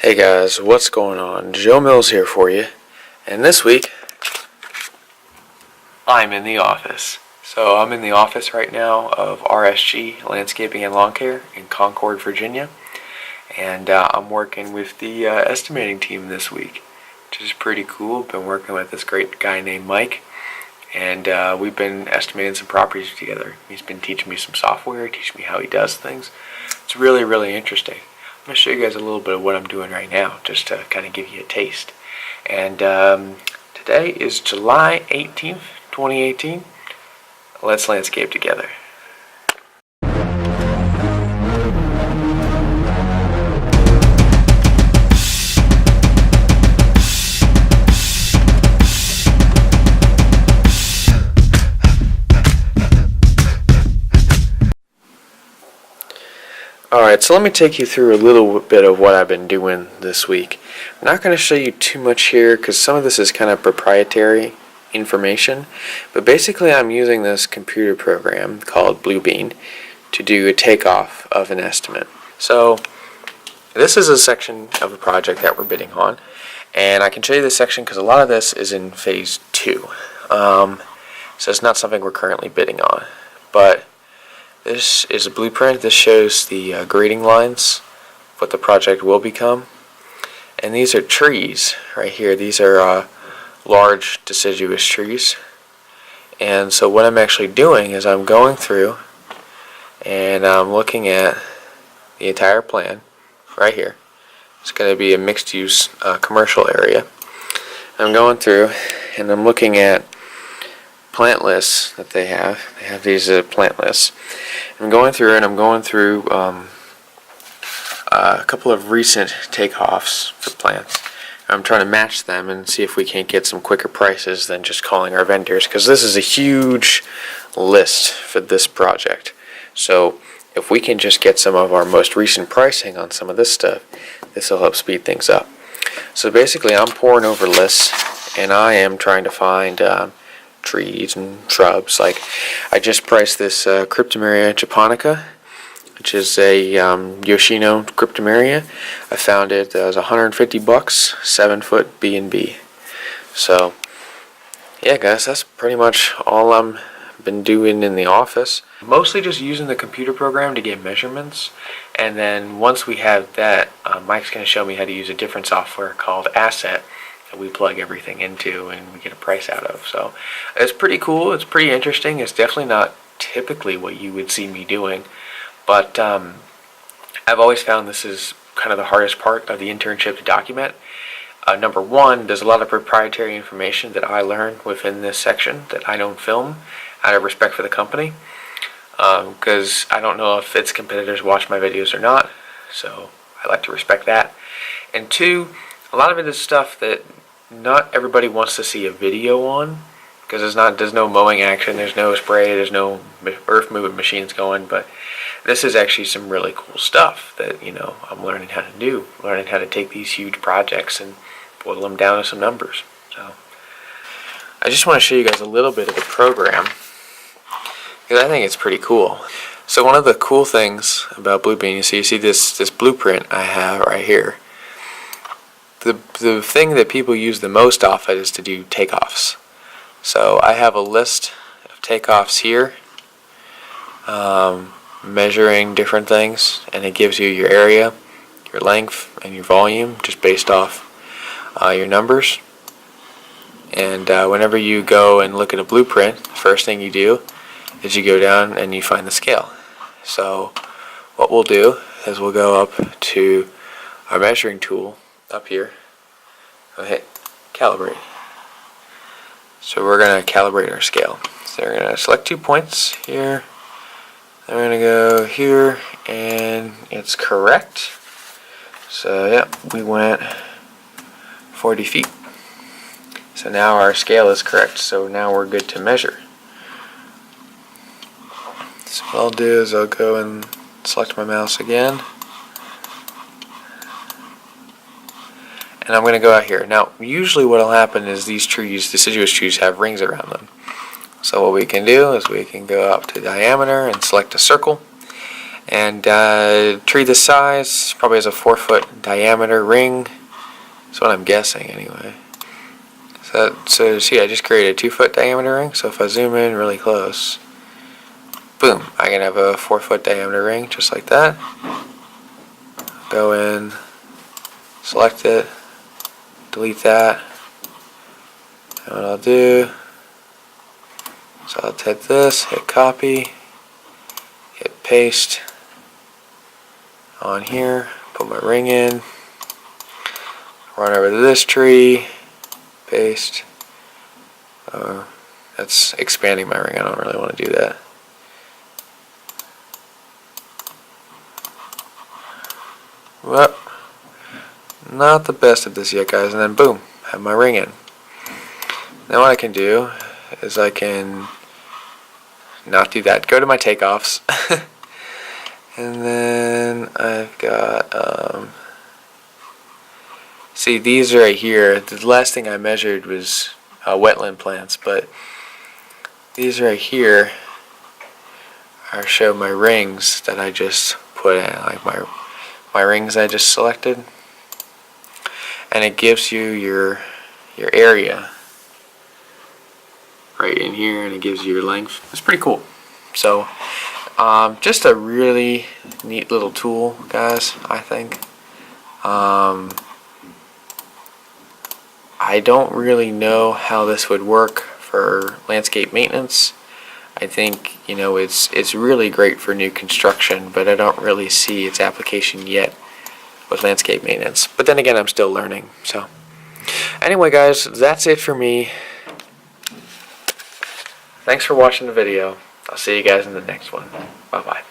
Hey guys, what's going on? Joe Mills here for you, and this week I'm in the office. So I'm in the office right now of RSG Landscaping and Lawn Care in Concord, Virginia, and I'm working with the estimating team this week, which is pretty cool. Been working with this great guy named Mike, and we've been estimating some properties together. He's been teaching me some software, teaching me how he does things. It's really interesting. I'm going to show you guys a little bit of what I'm doing right now, just to kind of give you a taste. And today is July 18th, 2018. Let's landscape together. Alright, so let me take you through a little bit of what I've been doing this week. I'm not going to show you too much here because some of this is kind of proprietary information, but basically I'm using this computer program called Bluebeam to do a takeoff of an estimate. So this is a section of a project that we're bidding on, and I can show you this section because a lot of this is in phase 2. So it's not something we're currently bidding on, but this is a blueprint. This shows the grading lines, what the project will become. And these are trees right here. These are large deciduous trees. And so what I'm actually doing is I'm going through and I'm looking at the entire plan right here. It's going to be a mixed use commercial area. I'm going through and I'm looking at plant lists that they have. They have these plant lists. I'm going through and I'm going through a couple of recent takeoffs for plants. I'm trying to match them and see if we can't get some quicker prices than just calling our vendors, because this is a huge list for this project. So if we can just get some of our most recent pricing on some of this stuff, this will help speed things up. So basically I'm pouring over lists and I am trying to find trees and shrubs. Like I just priced this Cryptomeria japonica, which is a Yoshino Cryptomeria. I found it as $150, 7-foot B&B. So yeah guys, that's pretty much all I'm been doing in the office. Mostly just using the computer program to get measurements, and then once we have that, Mike's going to show me how to use a different software called Asset that we plug everything into and we get a price out of. So it's pretty cool, it's pretty interesting. It's definitely not typically what you would see me doing, but I've always found this is kind of the hardest part of the internship to document. Number one, there's a lot of proprietary information that I learn within this section that I don't film out of respect for the company, because I don't know if its competitors watch my videos or not, so I like to respect that. And two, a lot of it is stuff that not everybody wants to see a video on, because there's no mowing action, there's no spray, there's no earth moving machines going. But this is actually some really cool stuff that, you know, I'm learning how to do, learning how to take these huge projects and boil them down to some numbers. So I just want to show you guys a little bit of the program, because I think it's pretty cool. So one of the cool things about Bluebeam, you see this blueprint I have right here. The thing that people use the most off it is to do takeoffs. So I have a list of takeoffs here, measuring different things, and it gives you your area, your length, and your volume just based off your numbers. And whenever you go and look at a blueprint, the first thing you do is you go down and you find the scale. So what we'll do is we'll go up to our measuring tool up here. I'll hit calibrate. So we're going to calibrate our scale. So we're going to select 2 points here. Then we're going to go here, and it's correct. So yeah, we went 40 feet. So now our scale is correct. So now we're good to measure. So what I'll do is I'll go and select my mouse again. And I'm going to go out here. Now, usually what will happen is these trees, deciduous trees, have rings around them. So what we can do is we can go up to diameter and select a circle. And tree this size probably has a 4-foot diameter ring. That's what I'm guessing anyway. So see, I just created a 2-foot diameter ring. So if I zoom in really close, boom, I can have a 4-foot diameter ring just like that. Go in, select it, delete that. And what I'll do is I'll hit this, hit copy, hit paste on here, put my ring in, run over to this tree, paste. That's expanding my ring. I don't really want to do that. Well, not the best at this yet, guys. And then boom, have my ring in. Now what I can do is I can not do that. Go to my takeoffs. And then I've got, see, these right here, the last thing I measured was wetland plants, but these right here show my rings that I just put in, like my rings I just selected, and it gives you your area right in here, and it gives you your length. It's pretty cool. So just a really neat little tool, guys, I think. I don't really know how this would work for landscape maintenance. I think, you know, it's really great for new construction, but I don't really see its application yet with landscape maintenance. But then again, I'm still learning. So anyway, guys, that's it for me. Thanks for watching the video. I'll see you guys in the next one. Bye-bye.